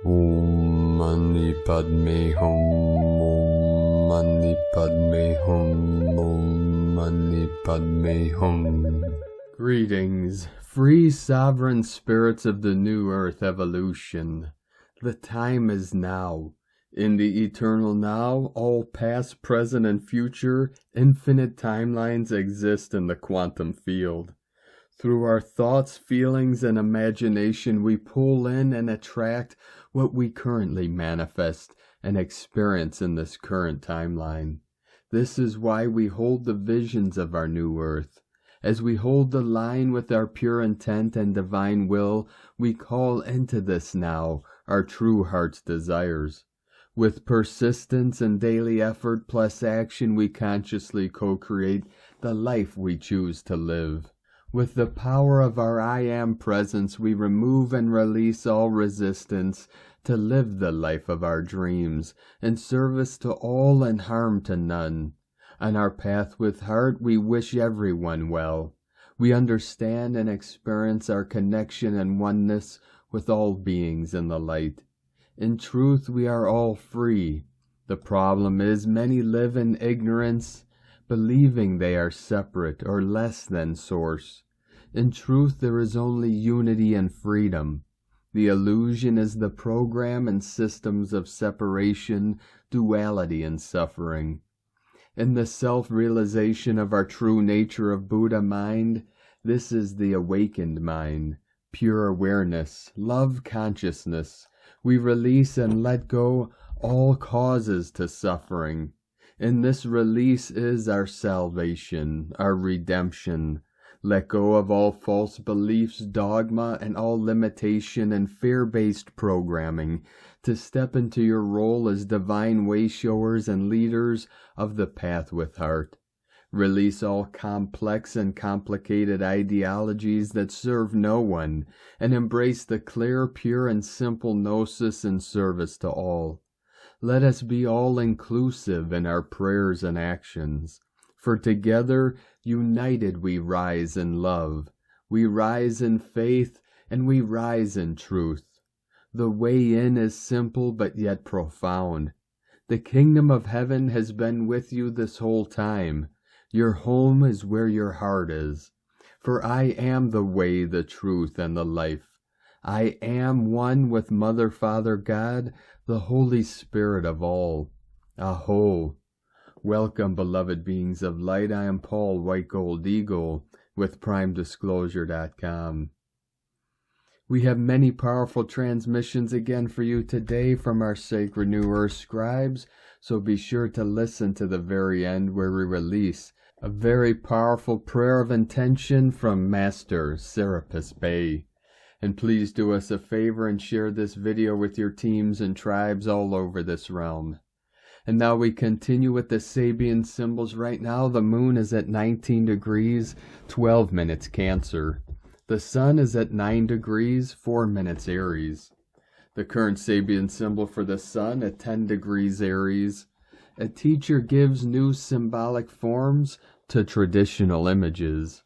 Om Mani Padme Hum. Om Mani Padme Hum. Om Mani Padme Hum. Greetings, free sovereign spirits of the New Earth evolution. The time is now. In the eternal now, all past, present, and future infinite timelines exist in the quantum field. Through our thoughts, feelings, and imagination, we pull in and attract what we currently manifest and experience in this current timeline. This is why we hold the visions of our new earth. As we hold the line with our pure intent and divine will, we call into this now our true heart's desires. With persistence and daily effort plus action, we consciously co-create the life we choose to live. With the power of our I Am presence, we remove and release all resistance to live the life of our dreams, in service to all and harm to none. On our path with heart, we wish everyone well. We understand and experience our connection and oneness with all beings in the light. In truth, we are all free. The problem is many live in ignorance, believing they are separate or less than Source. In truth, there is only unity and freedom. The illusion is the program and systems of separation, duality, and suffering. In the self-realization of our true nature of Buddha mind, this is the awakened mind, pure awareness, love consciousness. We release and let go all causes to suffering. In this release is our salvation, our redemption. Let go of all false beliefs, dogma, and all limitation and fear-based programming to step into your role as divine wayshowers and leaders of the path with heart. Release all complex and complicated ideologies that serve no one, and embrace the clear, pure, and simple gnosis in service to all. Let us be all-inclusive in our prayers and actions. For together, united, we rise in love, we rise in faith, and we rise in truth. The way in is simple but yet profound. The kingdom of heaven has been with you this whole time. Your home is where your heart is. For I am the way, the truth, and the life. I am one with Mother, Father, God, the Holy Spirit of all. Aho! Welcome, beloved beings of light. I am Paul, White Gold Eagle, with PrimeDisclosure.com. We have many powerful transmissions again for you today from our sacred New Earth scribes, so be sure to listen to the very end where we release a very powerful prayer of intention from Master Serapis Bey. And please do us a favor and share this video with your teams and tribes all over this realm. And now we continue with the Sabian symbols. Right now the moon is at 19 degrees, 12 minutes Cancer. The sun is at 9 degrees, 4 minutes Aries. The current Sabian symbol for the sun at 10 degrees Aries. A teacher gives new symbolic forms to traditional images.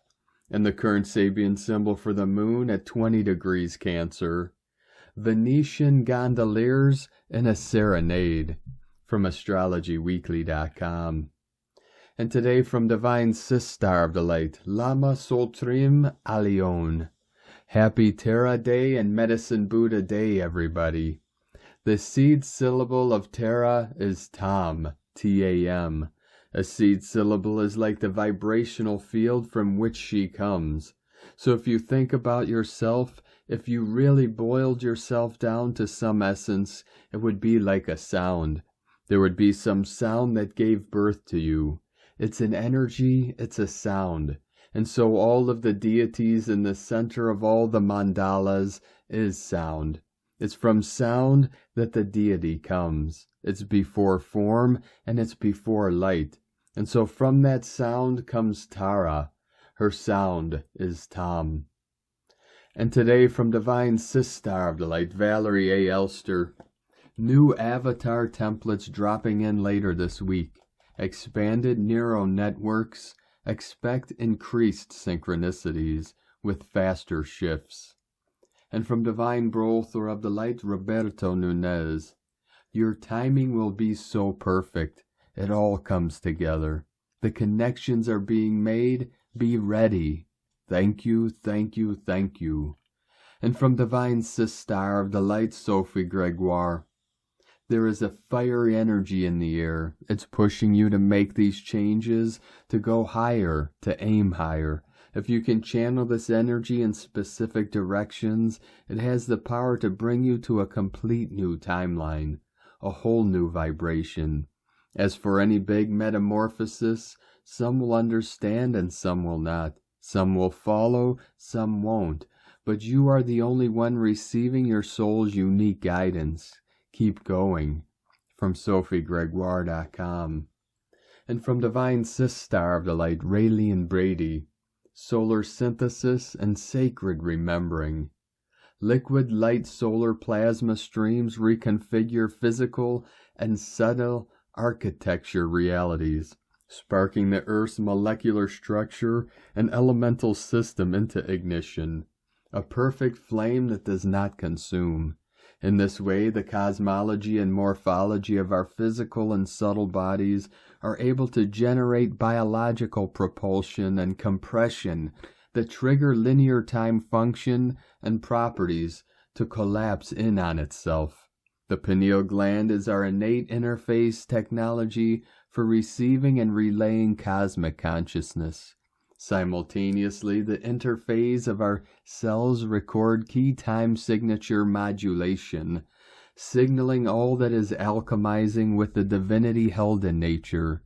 And the current Sabian symbol for the moon at 20 degrees Cancer. Venetian gondoliers in a serenade. From astrologyweekly.com. And today from Divine Sistar of the Light, Lama Soltrim Alion. Happy Terra Day and Medicine Buddha Day, everybody. The seed syllable of Terra is Tam, T-A-M. A seed syllable is like the vibrational field from which she comes. So if you think about yourself, if you really boiled yourself down to some essence, it would be like a sound. There would be some sound that gave birth to you. It's an energy, it's a sound. And so all of the deities in the center of all the mandalas is sound. It's from sound that the deity comes. It's before form and it's before light. And so from that sound comes Tara. Her sound is Tam. And today from Divine Sistar of the Light, Valerie A. Elster. New avatar templates dropping in later this week. Expanded neural networks. Expect increased synchronicities with faster shifts. And from Divine Brother of the Light, Roberto Nunez. Your timing will be so perfect. It all comes together. The connections are being made. Be ready. Thank you, thank you, thank you. And from Divine Sister of the Light, Sophie Gregoire. There is a fiery energy in the air. It's pushing you to make these changes, to go higher, to aim higher. If you can channel this energy in specific directions, it has the power to bring you to a complete new timeline, a whole new vibration. As for any big metamorphosis, some will understand and some will not. Some will follow, some won't. But you are the only one receiving your soul's unique guidance. Keep going. From SophieGregoire.com. And from Divine Sister of the Light, Raylene Brady. Solar synthesis and sacred remembering. Liquid light solar plasma streams reconfigure physical and subtle architecture realities, sparking the Earth's molecular structure and elemental system into ignition, a perfect flame that does not consume. In this way, the cosmology and morphology of our physical and subtle bodies are able to generate biological propulsion and compression that trigger linear time function and properties to collapse in on itself. The pineal gland is our innate interface technology for receiving and relaying cosmic consciousness. Simultaneously, the interphase of our cells record key time signature modulation, signaling all that is alchemizing with the divinity held in nature.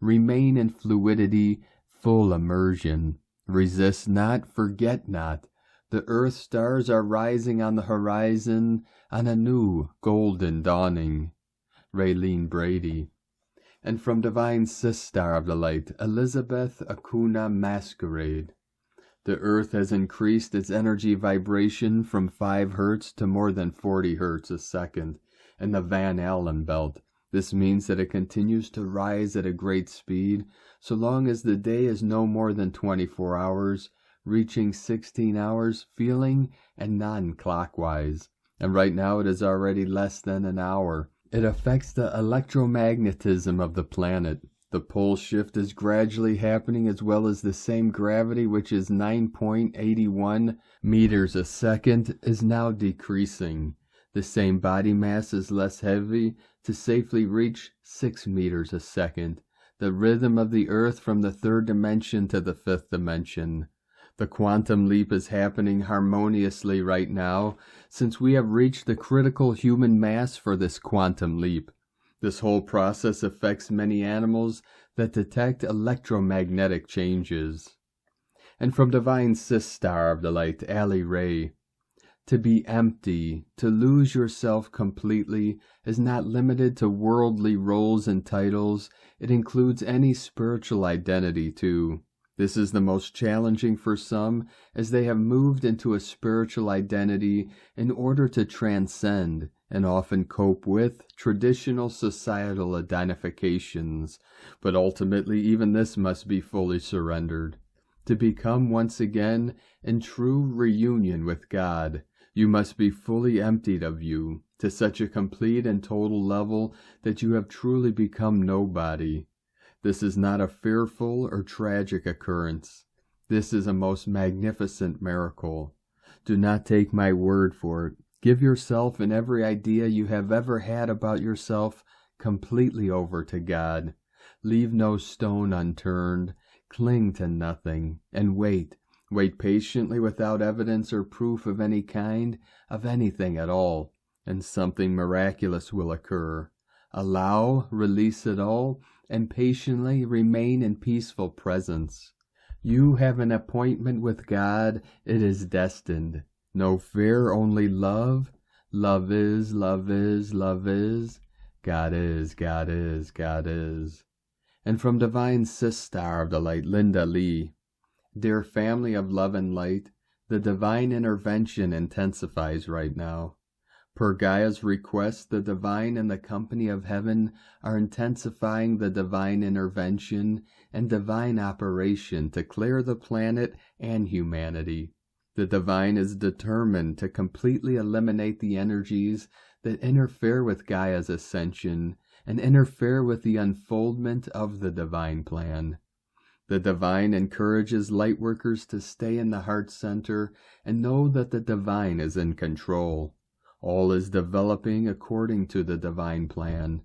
Remain in fluidity, full immersion. Resist not, forget not. The earth stars are rising on the horizon on a new golden dawning. Raylene Brady. And from Divine Sister of the Light, Elizabeth Acuna Masquerade. The Earth has increased its energy vibration from 5 Hz to more than 40 Hz a second in the Van Allen belt. This means that it continues to rise at a great speed, so long as the day is no more than 24 hours, reaching 16 hours, feeling and non-clockwise. And right now it is already less than an hour. It affects the electromagnetism of the planet. The pole shift is gradually happening, as well as the same gravity, which is 9.81 meters a second, is now decreasing. The same body mass is less heavy to safely reach 6 meters a second. The rhythm of the Earth from the 3rd dimension to the 5th dimension. The quantum leap is happening harmoniously right now, since we have reached the critical human mass for this quantum leap. This whole process affects many animals that detect electromagnetic changes. And from Divine Sister of the Light, Ali Ray. To be empty, to lose yourself completely, is not limited to worldly roles and titles. It includes any spiritual identity too. This is the most challenging for some, as they have moved into a spiritual identity in order to transcend and often cope with traditional societal identifications. But ultimately, even this must be fully surrendered. To become once again in true reunion with God, you must be fully emptied of you, to such a complete and total level that you have truly become nobody. This is not a fearful or tragic occurrence. This is a most magnificent miracle. Do not take my word for it. Give yourself and every idea you have ever had about yourself completely over to God. Leave no stone unturned. Cling to nothing. And wait. Wait patiently without evidence or proof of any kind, of anything at all, and something miraculous will occur. Allow, release it all, and patiently remain in peaceful presence. You have an appointment with God. It is destined. No fear, only love. Love is, love is, love is. God is, God is, God is. And from Divine Sister of the Light, Linda Lee. Dear family of love and light, the divine intervention intensifies right now. Per Gaia's request, the divine and the company of heaven are intensifying the divine intervention and divine operation to clear the planet and humanity. The divine is determined to completely eliminate the energies that interfere with Gaia's ascension and interfere with the unfoldment of the divine plan. The divine encourages lightworkers to stay in the heart center and know that the divine is in control. All is developing according to the divine plan.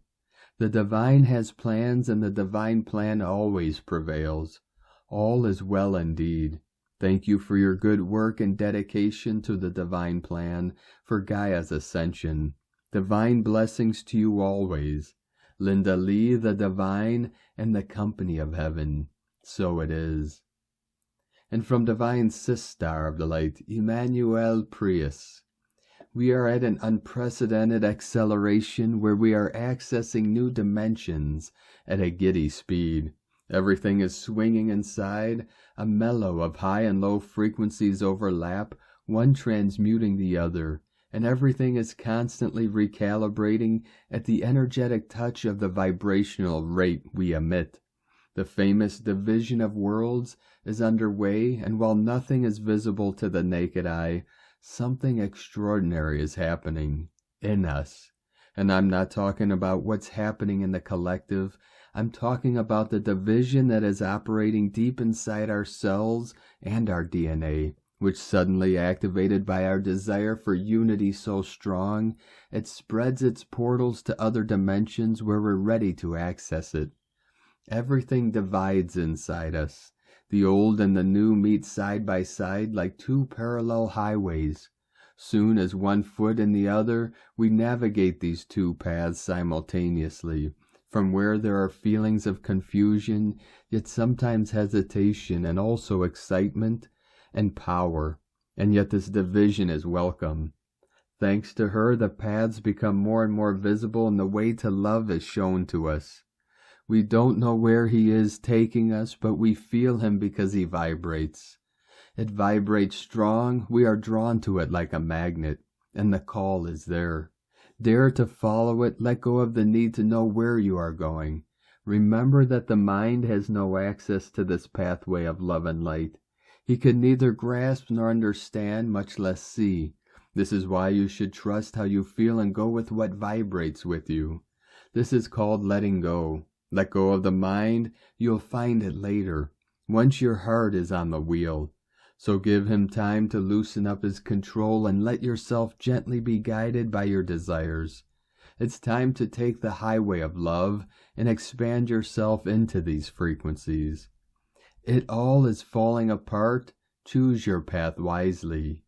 The divine has plans, and the divine plan always prevails. All is well indeed. Thank you for your good work and dedication to the divine plan for Gaia's ascension. Divine blessings to you always. Linda Lee, the divine, and the company of heaven. So it is. And from divine Sister of the Light, Emmanuel Prius. We are at an unprecedented acceleration where we are accessing new dimensions at a giddy speed. Everything is swinging inside. A mellow of high and low frequencies overlap, one transmuting the other, and everything is constantly recalibrating at the energetic touch of the vibrational rate we emit. The famous division of worlds is underway, and while nothing is visible to the naked eye, something extraordinary is happening in us. And I'm not talking about what's happening in the collective. I'm talking about the division that is operating deep inside our cells and our DNA, which suddenly activated by our desire for unity so strong, it spreads its portals to other dimensions where we're ready to access it. Everything divides inside us. The old and the new meet side by side like two parallel highways. Soon as one foot in the other, we navigate these two paths simultaneously, from where there are feelings of confusion, yet sometimes hesitation, and also excitement and power, and yet this division is welcome. Thanks to her, the paths become more and more visible, and the way to love is shown to us. We don't know where he is taking us, but we feel him because he vibrates. It vibrates strong, we are drawn to it like a magnet, and the call is there. Dare to follow it, let go of the need to know where you are going. Remember that the mind has no access to this pathway of love and light. He can neither grasp nor understand, much less see. This is why you should trust how you feel and go with what vibrates with you. This is called letting go. Let go of the mind, you'll find it later, once your heart is on the wheel. So give him time to loosen up his control and let yourself gently be guided by your desires. It's time to take the highway of love and expand yourself into these frequencies. It all is falling apart. Choose your path wisely.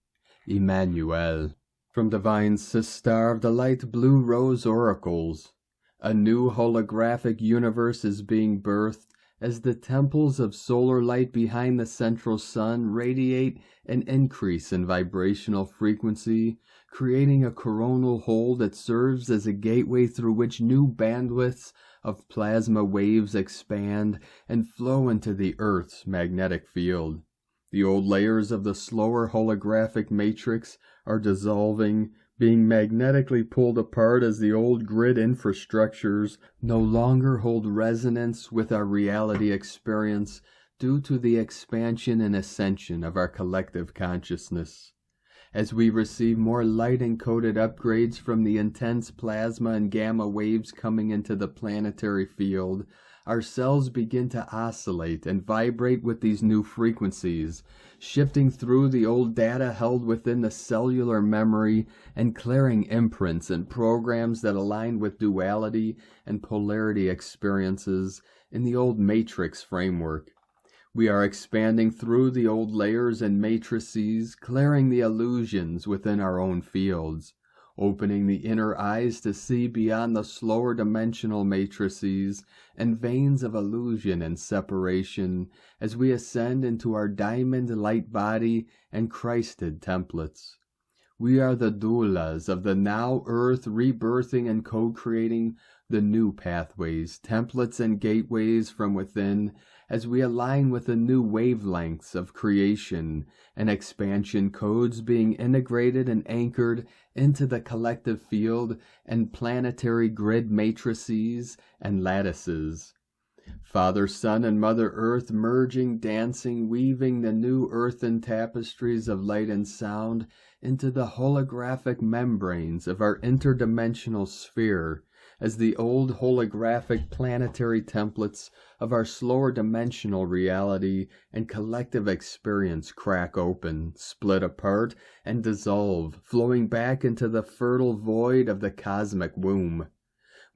Emmanuel. From Divine Sister of the Light, Blue Rose Oracles. A new holographic universe is being birthed as the temples of solar light behind the central sun radiate an increase in vibrational frequency, creating a coronal hole that serves as a gateway through which new bandwidths of plasma waves expand and flow into the Earth's magnetic field. The old layers of the slower holographic matrix are dissolving, being magnetically pulled apart as the old grid infrastructures no longer hold resonance with our reality experience due to the expansion and ascension of our collective consciousness. As we receive more light-encoded upgrades from the intense plasma and gamma waves coming into the planetary field, our cells begin to oscillate and vibrate with these new frequencies, shifting through the old data held within the cellular memory and clearing imprints and programs that align with duality and polarity experiences in the old matrix framework. We are expanding through the old layers and matrices, clearing the illusions within our own fields, opening the inner eyes to see beyond the slower dimensional matrices and veins of illusion and separation as we ascend into our diamond light body and Christed templates. We are the doulas of the now earth, rebirthing and co-creating the new pathways, templates and gateways from within as we align with the new wavelengths of creation and expansion codes being integrated and anchored into the collective field and planetary grid matrices and lattices. Father Sun and Mother Earth merging, dancing, weaving the new earthen tapestries of light and sound into the holographic membranes of our interdimensional sphere, as the old holographic planetary templates of our slower dimensional reality and collective experience crack open, split apart, and dissolve, flowing back into the fertile void of the cosmic womb.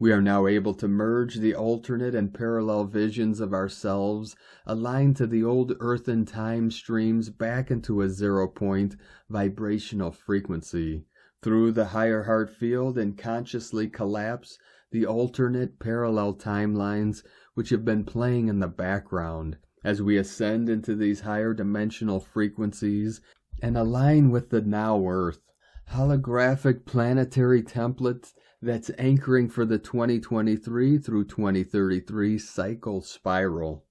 We are now able to merge the alternate and parallel visions of ourselves, aligned to the old earthen time streams, back into a zero-point vibrational frequency, through the higher heart field, and consciously collapse the alternate parallel timelines which have been playing in the background as we ascend into these higher dimensional frequencies and align with the now Earth holographic planetary template that's anchoring for the 2023 through 2033 cycle spiral.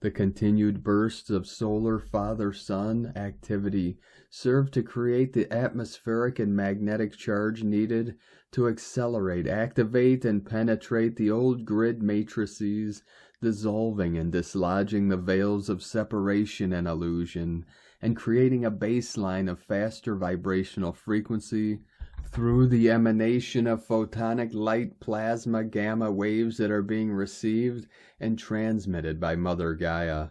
The continued bursts of solar father-sun activity serve to create the atmospheric and magnetic charge needed to accelerate, activate, and penetrate the old grid matrices, dissolving and dislodging the veils of separation and illusion, and creating a baseline of faster vibrational frequency through the emanation of photonic light plasma gamma waves that are being received and transmitted by Mother Gaia.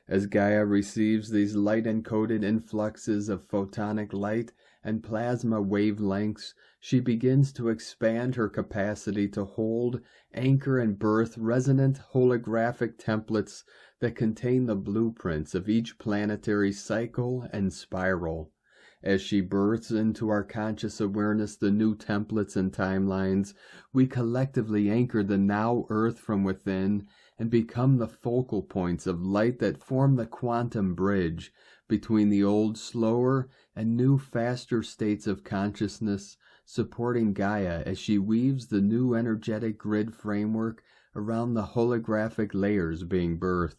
As Gaia receives these light-encoded influxes of photonic light and plasma wavelengths, she begins to expand her capacity to hold, anchor, and birth resonant holographic templates that contain the blueprints of each planetary cycle and spiral. As she births into our conscious awareness the new templates and timelines, we collectively anchor the now Earth from within and become the focal points of light that form the quantum bridge between the old, slower, and new, faster states of consciousness, supporting Gaia as she weaves the new energetic grid framework around the holographic layers being birthed.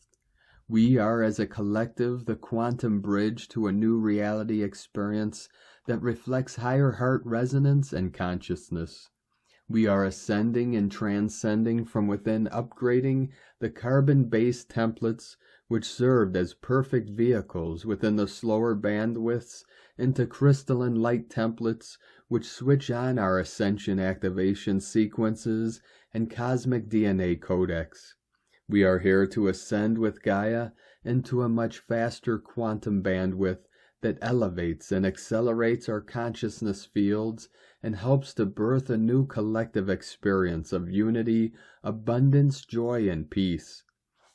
We are, as a collective, the quantum bridge to a new reality experience that reflects higher heart resonance and consciousness. We are ascending and transcending from within, upgrading the carbon-based templates which served as perfect vehicles within the slower bandwidths into crystalline light templates which switch on our ascension activation sequences and cosmic DNA codex. We are here to ascend with Gaia into a much faster quantum bandwidth that elevates and accelerates our consciousness fields and helps to birth a new collective experience of unity, abundance, joy, and peace.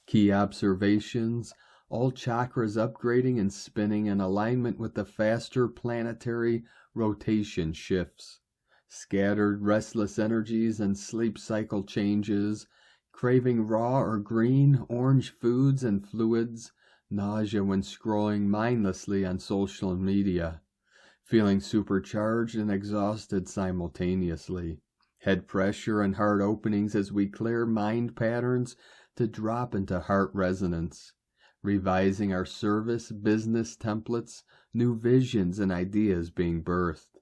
Key observations: all chakras upgrading and spinning in alignment with the faster planetary rotation shifts. Scattered, restless energies and sleep cycle changes. Craving raw or green, orange foods and fluids, nausea when scrolling mindlessly on social media, feeling supercharged and exhausted simultaneously, head pressure and heart openings as we clear mind patterns to drop into heart resonance, revising our service, business templates, new visions and ideas being birthed.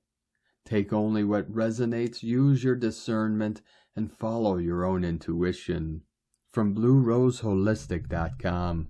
Take only what resonates, use your discernment, and follow your own intuition. From BlueRoseHolistic.com.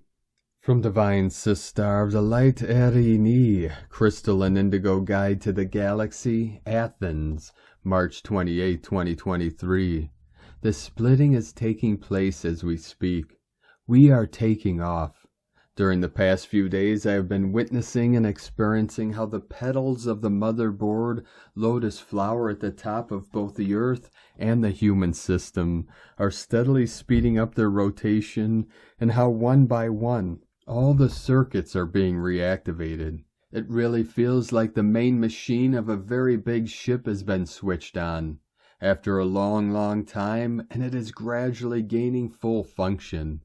From Divine Sister, the Light Erini, Crystal and Indigo Guide to the Galaxy, Athens, March 28, 2023. The splitting is taking place as we speak. We are taking off. During the past few days, I have been witnessing and experiencing how the petals of the motherboard lotus flower at the top of both the Earth and the human system are steadily speeding up their rotation, and how one by one, all the circuits are being reactivated. It really feels like the main machine of a very big ship has been switched on after a long time, and it is gradually gaining full function.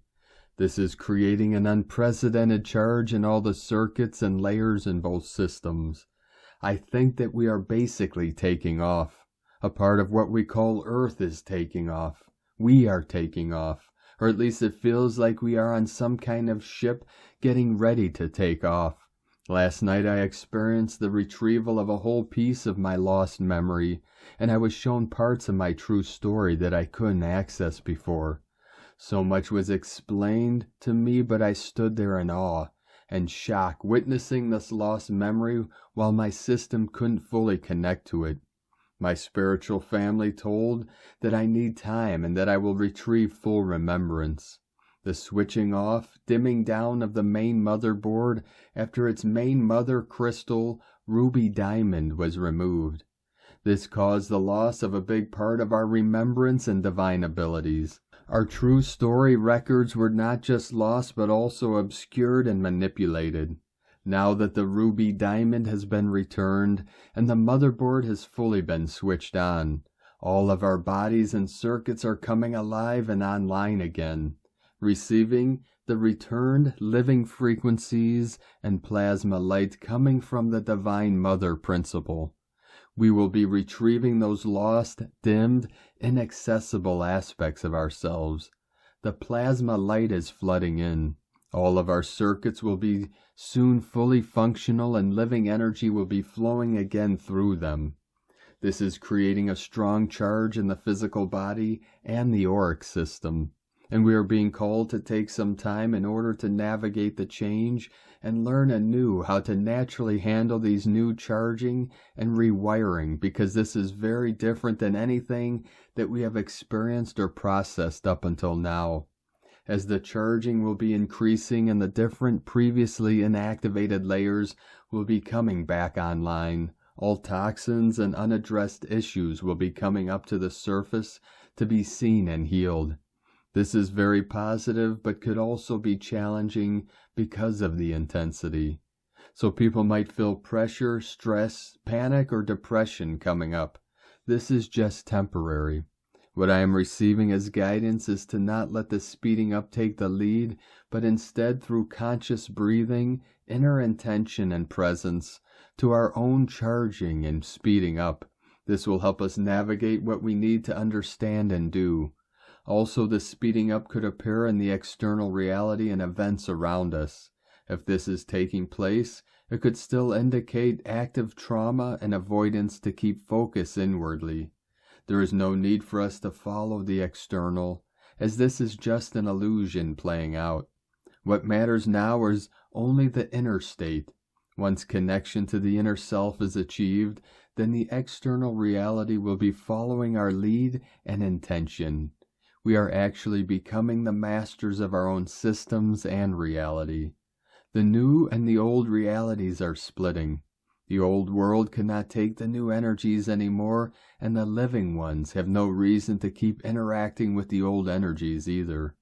This is creating an unprecedented charge in all the circuits and layers in both systems. I think that we are basically taking off. A part of what we call Earth is taking off. We are taking off, or at least it feels like we are on some kind of ship getting ready to take off. Last night I experienced the retrieval of a whole piece of my lost memory, and I was shown parts of my true story that I couldn't access before. So much was explained to me, but I stood there in awe and shock, witnessing this lost memory while my system couldn't fully connect to it. My spiritual family told that I need time and that I will retrieve full remembrance. The switching off, dimming down of the main motherboard after its main mother crystal, ruby diamond, was removed. This caused the loss of a big part of our remembrance and divine abilities. Our true story records were not just lost but also obscured and manipulated. Now that the ruby diamond has been returned and the motherboard has fully been switched on, all of our bodies and circuits are coming alive and online again, receiving the returned living frequencies and plasma light coming from the Divine Mother Principle. We will be retrieving those lost, dimmed, inaccessible aspects of ourselves. The plasma light is flooding in. All of our circuits will be soon fully functional and living energy will be flowing again through them. This is creating a strong charge in the physical body and the auric system, and we are being called to take some time in order to navigate the change and learn anew how to naturally handle these new charging and rewiring, because this is very different than anything that we have experienced or processed up until now. As the charging will be increasing and the different previously inactivated layers will be coming back online, all toxins and unaddressed issues will be coming up to the surface to be seen and healed. This is very positive, but could also be challenging because of the intensity. So people might feel pressure, stress, panic, or depression coming up. This is just temporary. What I am receiving as guidance is to not let the speeding up take the lead, but instead through conscious breathing, inner intention, and presence, to our own charging and speeding up. This will help us navigate what we need to understand and do. Also, the speeding up could appear in the external reality and events around us. If this is taking place, it could still indicate active trauma and avoidance to keep focus inwardly. There is no need for us to follow the external, as this is just an illusion playing out. What matters now is only the inner state. Once connection to the inner self is achieved, then the external reality will be following our lead and intention. We are actually becoming the masters of our own systems and reality. The new and the old realities are splitting. The old world cannot take the new energies anymore, and the living ones have no reason to keep interacting with the old energies either.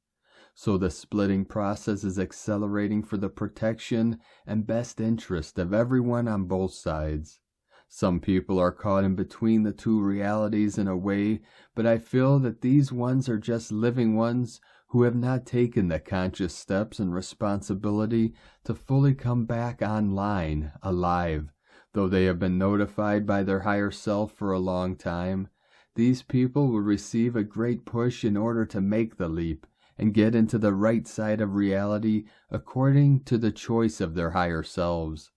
So the splitting process is accelerating for the protection and best interest of everyone on both sides. Some people are caught in between the two realities in a way, but I feel that these ones are just living ones who have not taken the conscious steps and responsibility to fully come back online, alive. Though they have been notified by their higher self for a long time, these people will receive a great push in order to make the leap and get into the right side of reality according to the choice of their higher selves.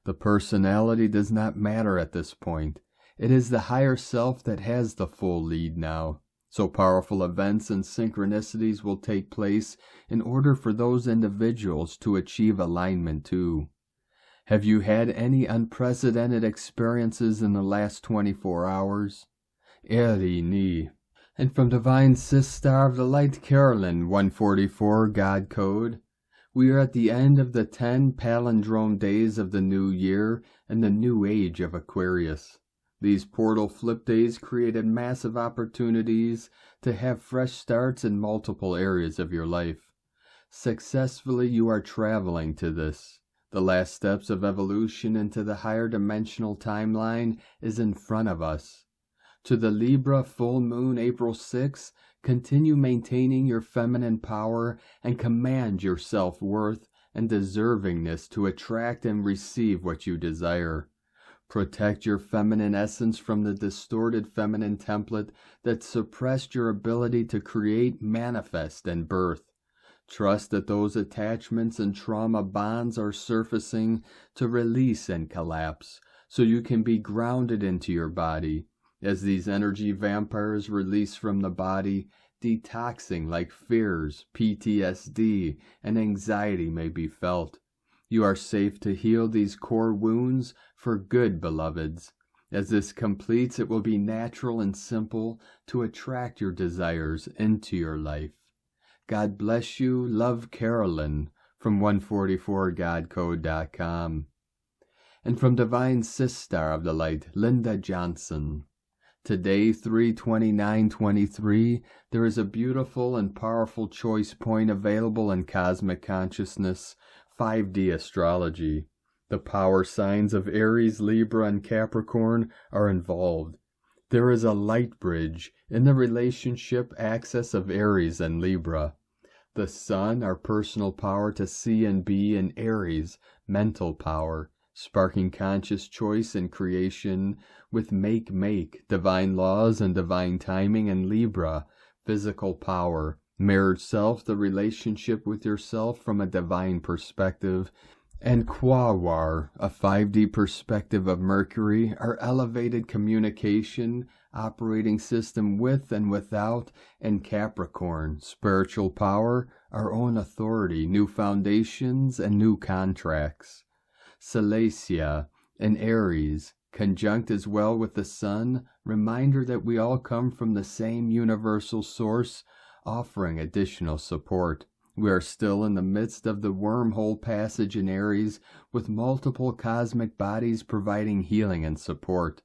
The personality does not matter at this point. It is the higher self that has the full lead now. So powerful events and synchronicities will take place in order for those individuals to achieve alignment too. Have you had any unprecedented experiences in the last 24 hours? Eri ni. And from Divine Sister of the Light Carolyn 144 God Code, we are at the end of the 10 palindrome days of the new year and the new age of Aquarius. These portal flip days created massive opportunities to have fresh starts in multiple areas of your life. Successfully, you are traveling to this. The last steps of evolution into the higher dimensional timeline is in front of us. To the Libra full moon April 6, continue maintaining your feminine power and command your self-worth and deservingness to attract and receive what you desire. Protect your feminine essence from the distorted feminine template that suppressed your ability to create, manifest, and birth. Trust that those attachments and trauma bonds are surfacing to release and collapse, so you can be grounded into your body. As these energy vampires release from the body, detoxing like fears, PTSD, and anxiety may be felt. You are safe to heal these core wounds for good, beloveds. As this completes, it will be natural and simple to attract your desires into your life. God bless you. Love, Carolyn, from 144godcode.com. And from Divine Sister of the Light, Linda Johnson. Today, 3/29/23, there is a beautiful and powerful choice point available in Cosmic Consciousness 5D astrology. The power signs of Aries, Libra, and Capricorn are involved. There is a light bridge in the relationship axis of Aries and Libra. The Sun, our personal power to see and be, in Aries, mental power, sparking conscious choice and creation with make, divine laws and divine timing, and Libra, physical power, mirrored self, the relationship with yourself from a divine perspective, and Quawar, a 5D perspective of Mercury, our elevated communication, operating system with and without, and Capricorn, spiritual power, our own authority, new foundations, and new contracts. Salacia, and Aries, conjunct as well with the Sun, reminder that we all come from the same universal source, offering additional support. We are still in the midst of the wormhole passage in Aries, with multiple cosmic bodies providing healing and support.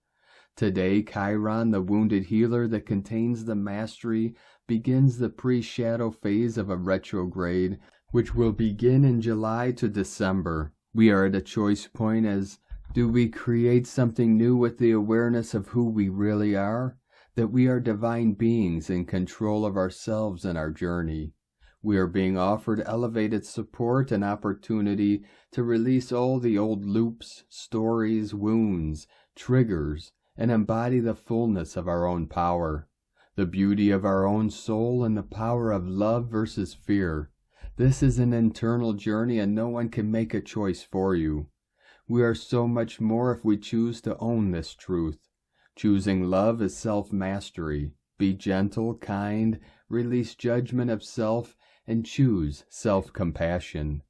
Today, Chiron, the wounded healer that contains the mastery, begins the pre-shadow phase of a retrograde, which will begin in July to December. We are at a choice point as, do we create something new with the awareness of who we really are? That we are divine beings in control of ourselves and our journey. We are being offered elevated support and opportunity to release all the old loops, stories, wounds, triggers, and embody the fullness of our own power, the beauty of our own soul, and the power of love versus fear. This is an internal journey, and no one can make a choice for you. We are so much more if we choose to own this truth. Choosing love is self-mastery. Be gentle, kind, release judgment of self, and choose self-compassion.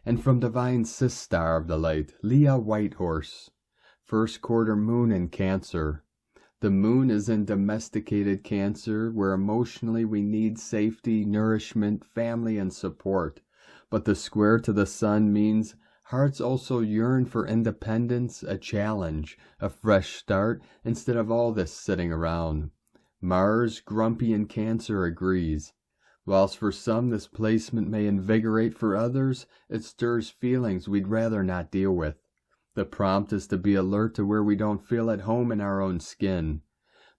And from Divine Sister of the Light, Leah Whitehorse, first quarter moon in Cancer. The moon is in domesticated Cancer, where emotionally we need safety, nourishment, family, and support. But the square to the Sun means hearts also yearn for independence, a challenge, a fresh start, instead of all this sitting around. Mars, grumpy in Cancer, agrees. Whilst for some this placement may invigorate, for others it stirs feelings we'd rather not deal with. The prompt is to be alert to where we don't feel at home in our own skin.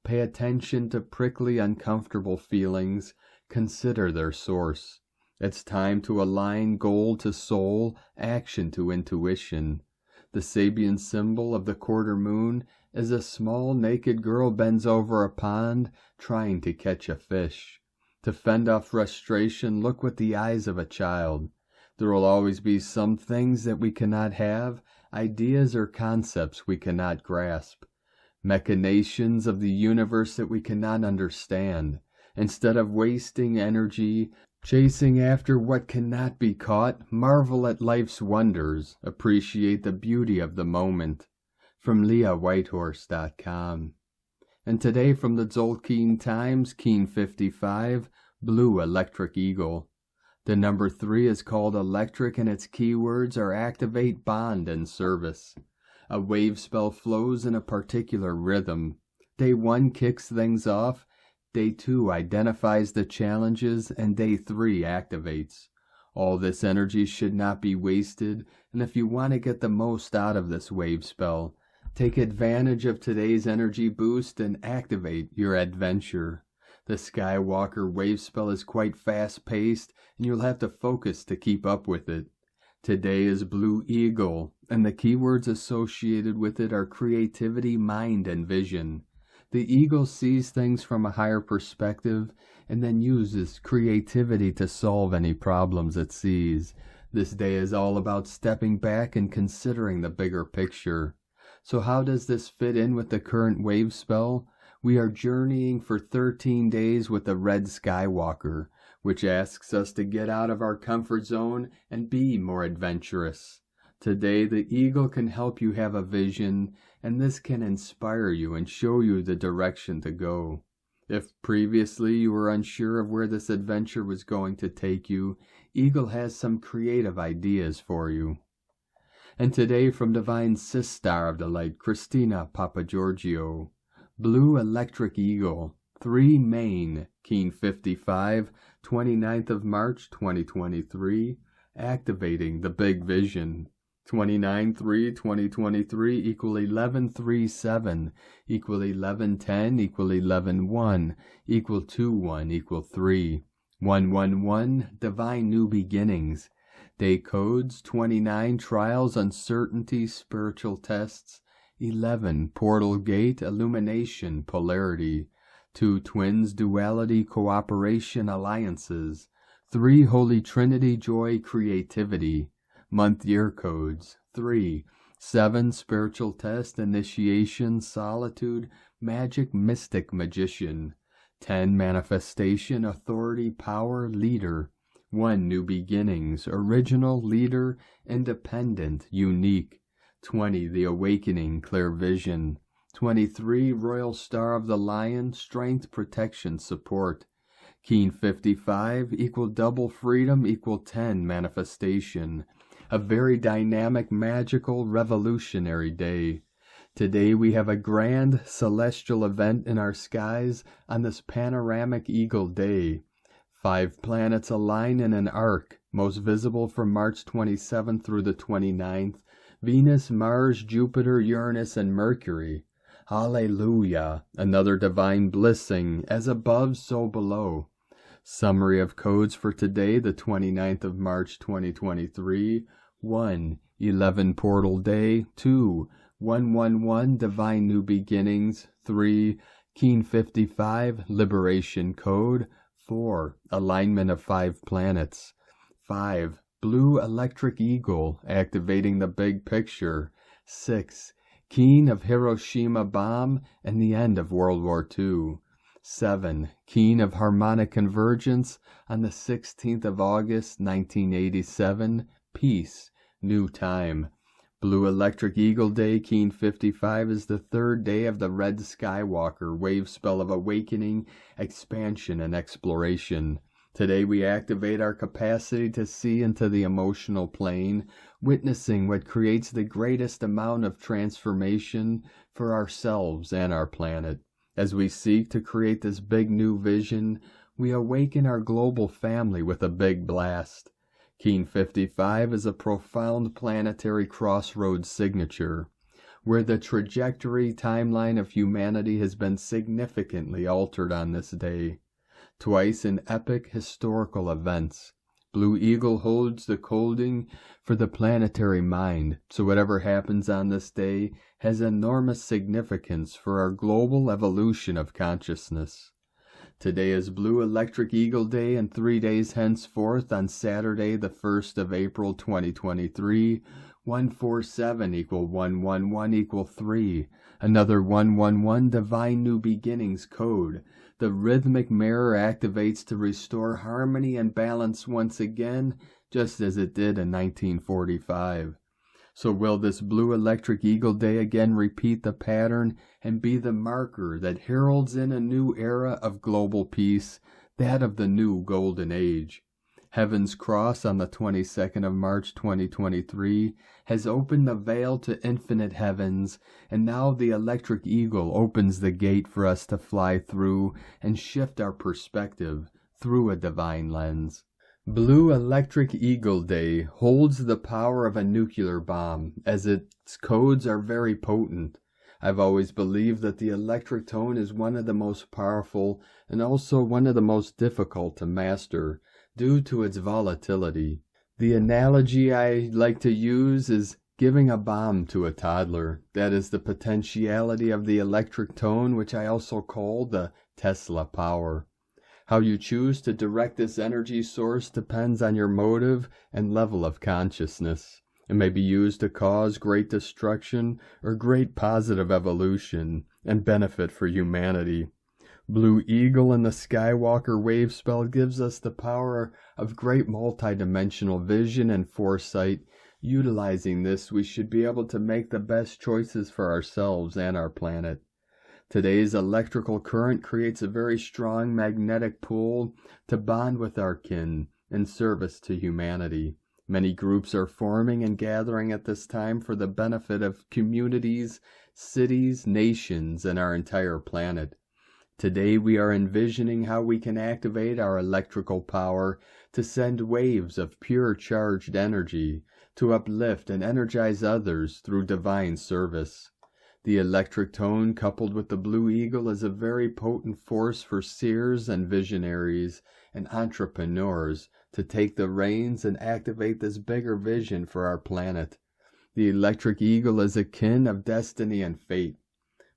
Pay attention to prickly, uncomfortable feelings. Consider their source. It's time to align goal to soul, action to intuition. The Sabian symbol of the quarter moon is a small naked girl bends over a pond trying to catch a fish. To fend off frustration, look with the eyes of a child. There will always be some things that we cannot have, ideas or concepts we cannot grasp, machinations of the universe that we cannot understand. Instead of wasting energy chasing after what cannot be caught, marvel at life's wonders, appreciate the beauty of the moment. From LeahWhitehorse.com. And today from the Tzolk'in Times, Keen 55, Blue Electric Eagle. The number 3 is called electric, and its keywords are activate, bond, and service. A wave spell flows in a particular rhythm. Day 1 kicks things off, Day 2 identifies the challenges, and Day 3 activates. All this energy should not be wasted, and if you want to get the most out of this wave spell, take advantage of today's energy boost and activate your adventure. The Skywalker wave spell is quite fast-paced, and you'll have to focus to keep up with it. Today is Blue Eagle, and the keywords associated with it are creativity, mind, and vision. The eagle sees things from a higher perspective and then uses creativity to solve any problems it sees. This day is all about stepping back and considering the bigger picture. So how does this fit in with the current wave spell? We are journeying for 13 days with the Red Skywalker, which asks us to get out of our comfort zone and be more adventurous. Today, the eagle can help you have a vision, and this can inspire you and show you the direction to go. If previously you were unsure of where this adventure was going to take you, Eagle has some creative ideas for you. And today from Divine Sister of the Light, Christina Papagiorgio, Blue Electric Eagle, 3 Main, Keen 55, 29th of March 2023, activating the Big Vision. 29-3-2023 equal 11-3-7 equal 11-10 equal 11-1 equal 2-1 equal 3 1-1-1 Divine New Beginnings. Day codes 29 Trials, Uncertainty, Spiritual Tests. 11 Portal Gate, Illumination, Polarity. 2 Twins, Duality, Cooperation, Alliances. 3 Holy Trinity, Joy, Creativity. Month year codes 3, 7 Spiritual Test, Initiation, Solitude, Magic, Mystic, Magician. 10 Manifestation, Authority, Power, Leader. 1 New Beginnings, Original, Leader, Independent, Unique. 20 The Awakening, Clear Vision. 23 Royal Star of the Lion, Strength, Protection, Support. Keen 55 equal Double Freedom equal 10 Manifestation. A very dynamic, magical, revolutionary day. Today we have a grand celestial event in our skies on this panoramic eagle day. 5 planets align in an arc, most visible from March 27th through the 29th. Venus, Mars, Jupiter, Uranus, and Mercury. Hallelujah! Another divine blessing, as above, so below. Summary of codes for today, the 29th of March 2023. 1. 11 Portal Day. 2. 111 Divine New Beginnings. 3. Keen 55 Liberation Code. 4. Alignment of 5 planets. 5. Blue Electric Eagle, activating the big picture. 6. Keen of Hiroshima Bomb and the end of World War II. 7. Keen of Harmonic Convergence on the 16th of August 1987. Peace. New Time. Blue Electric Eagle Day, Keen 55, is the 3rd day of the Red Skywalker wave spell of awakening, expansion, and exploration. Today we activate our capacity to see into the emotional plane, witnessing what creates the greatest amount of transformation for ourselves and our planet. As we seek to create this big new vision, we awaken our global family with a big blast. Keen 55 is a profound planetary crossroads signature, where the trajectory timeline of humanity has been significantly altered on this day. Twice in epic historical events, Blue Eagle holds the coding for the planetary mind, so whatever happens on this day has enormous significance for our global evolution of consciousness. Today is Blue Electric Eagle Day, and 3 days henceforth on Saturday, the 1st of April 2023, 147 equal 111 equal 3, another 111 Divine New Beginnings code. The rhythmic mirror activates to restore harmony and balance once again, just as it did in 1945. So will this Blue Electric Eagle Day again repeat the pattern and be the marker that heralds in a new era of global peace, that of the new Golden Age. Heaven's Cross on the 22nd of March 2023 has opened the veil to infinite heavens, and now the Electric Eagle opens the gate for us to fly through and shift our perspective through a divine lens. Blue Electric Eagle Day holds the power of a nuclear bomb, as its codes are very potent. I've always believed that the electric tone is one of the most powerful and also one of the most difficult to master due to its volatility. The analogy I like to use is giving a bomb to a toddler. That is the potentiality of the electric tone, which I also call the Tesla power. How you choose to direct this energy source depends on your motive and level of consciousness. It may be used to cause great destruction or great positive evolution. and benefit for humanity. Blue Eagle in the Skywalker wave spell gives us the power of great multidimensional vision and foresight. Utilizing this, we should be able to make the best choices for ourselves and our planet. Today's electrical current creates a very strong magnetic pull to bond with our kin in service to humanity. Many groups are forming and gathering at this time for the benefit of communities, cities, nations, and our entire planet. Today we are envisioning how we can activate our electrical power to send waves of pure charged energy to uplift and energize others through divine service. The electric tone coupled with the Blue Eagle is a very potent force for seers and visionaries and entrepreneurs to take the reins and activate this bigger vision for our planet. The electric eagle is akin of destiny and fate.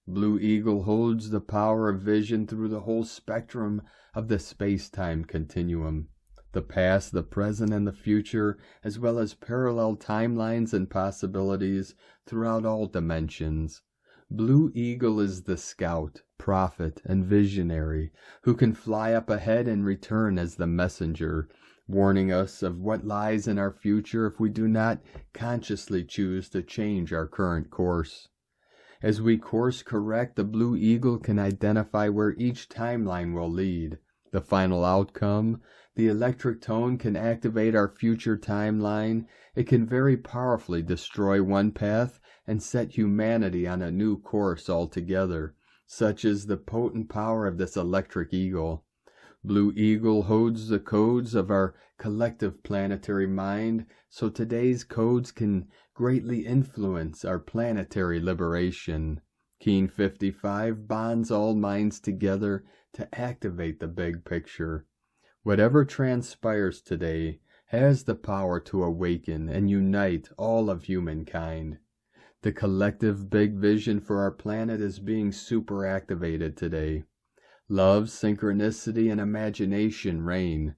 Blue Eagle holds the power of vision through the whole spectrum of the space-time continuum. The past, the present, and the future, as well as parallel timelines and possibilities throughout all dimensions. Blue Eagle is the scout, prophet, and visionary who can fly up ahead and return as the messenger, warning us of what lies in our future if we do not consciously choose to change our current course. As we course correct, the Blue Eagle can identify where each timeline will lead. The final outcome, the electric tone, can activate our future timeline. It can very powerfully destroy one path and set humanity on a new course altogether. Such is the potent power of this electric eagle. Blue Eagle holds the codes of our collective planetary mind, so today's codes can greatly influence our planetary liberation. Keen 55 bonds all minds together to activate the big picture. Whatever transpires today has the power to awaken and unite all of humankind. The collective big vision for our planet is being superactivated today. Love, synchronicity, and imagination reign.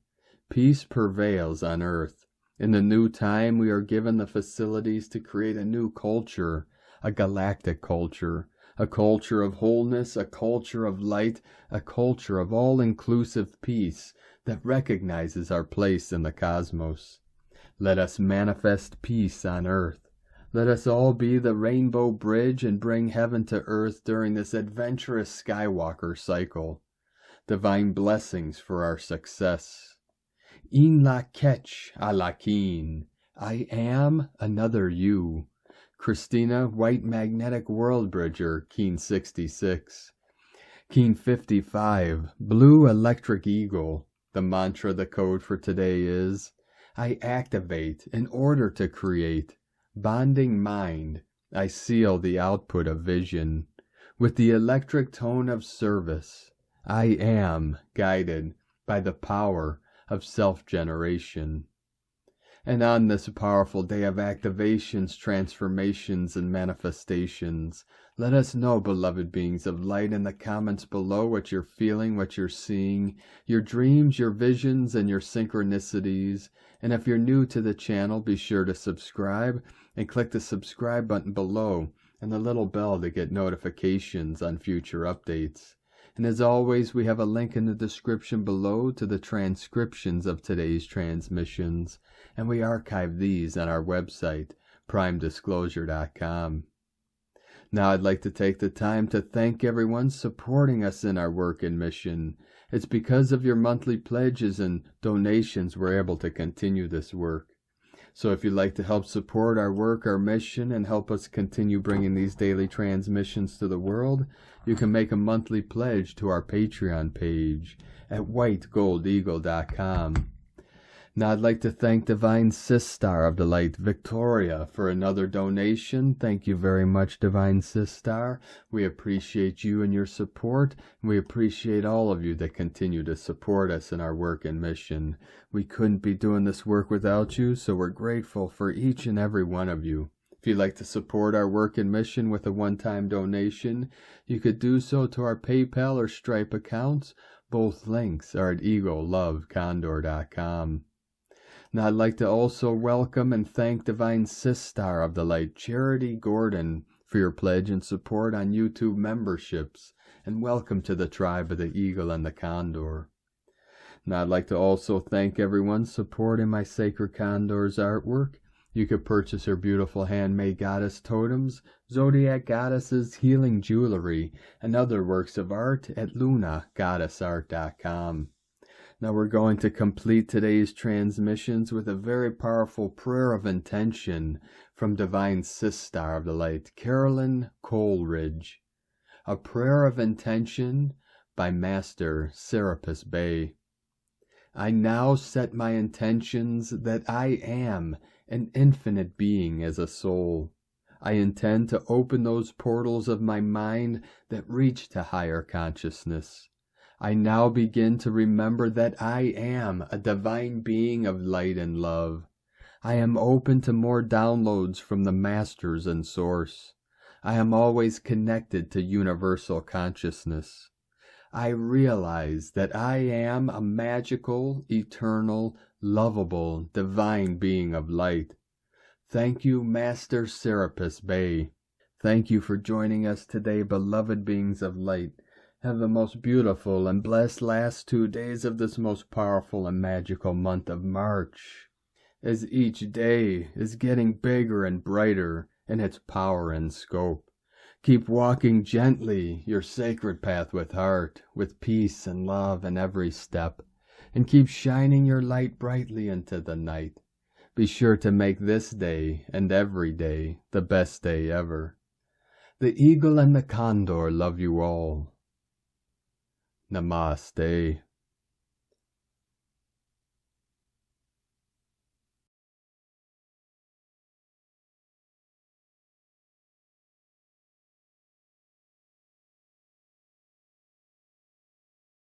Peace prevails on earth. In the new time, we are given the facilities to create a new culture, a galactic culture, a culture of wholeness, a culture of light, a culture of all-inclusive peace that recognizes our place in the cosmos. Let us manifest peace on earth. Let us all be the rainbow bridge and bring heaven to earth during this adventurous Skywalker cycle. Divine blessings for our success. In la ketch a la keen. I am another you. Christina, White Magnetic World Bridger, Keen 66. Keen 55, Blue Electric Eagle. The mantra, the code for today is, I activate in order to create. Bonding mind, I seal the output of vision. With the electric tone of service, I am guided by the power of self-generation. And on this powerful day of activations, transformations, and manifestations, let us know, beloved beings of light, in the comments below what you're feeling, what you're seeing, your dreams, your visions, and your synchronicities. And if you're new to the channel, be sure to subscribe and click the subscribe button below and the little bell to get notifications on future updates. And as always, we have a link in the description below to the transcriptions of today's transmissions, and we archive these on our website, primedisclosure.com. Now I'd like to take the time to thank everyone supporting us in our work and mission. It's because of your monthly pledges and donations we're able to continue this work. So if you'd like to help support our work, our mission, and help us continue bringing these daily transmissions to the world, you can make a monthly pledge to our Patreon page at whitegoldeagle.com. Now I'd like to thank Divine Sister of the Light, Victoria, for another donation. Thank you very much, Divine Sister. We appreciate you and your support. We appreciate all of you that continue to support us in our work and mission. We couldn't be doing this work without you, so we're grateful for each and every one of you. If you'd like to support our work and mission with a one-time donation, you could do so to our PayPal or Stripe accounts. Both links are at egolovecondor.com. Now I'd like to also welcome and thank Divine Sister of the Light, Charity Gordon, for your pledge and support on YouTube memberships, and welcome to the tribe of the Eagle and the Condor. Now I'd like to also thank everyone supporting my Sacred Condor's artwork. You could purchase her beautiful handmade goddess totems, zodiac goddesses, healing jewelry, and other works of art at lunagoddessart.com. Now we're going to complete today's transmissions with a very powerful prayer of intention from Divine Sister of the Light, Carolyn Coleridge. A prayer of intention by Master Serapis Bey. I now set my intentions that I am an infinite being as a soul. I intend to open those portals of my mind that reach to higher consciousness. I now begin to remember that I am a divine being of light and love. I am open to more downloads from the Masters and Source. I am always connected to universal consciousness. I realize that I am a magical, eternal, lovable, divine being of light. Thank you, Master Serapis Bey. Thank you for joining us today, beloved beings of light. Have the most beautiful and blessed last 2 days of this most powerful and magical month of March, as each day is getting bigger and brighter in its power and scope. Keep walking gently your sacred path with heart, with peace and love in every step, and keep shining your light brightly into the night. Be sure to make this day and every day the best day ever. The Eagle and the Condor love you all. Namaste.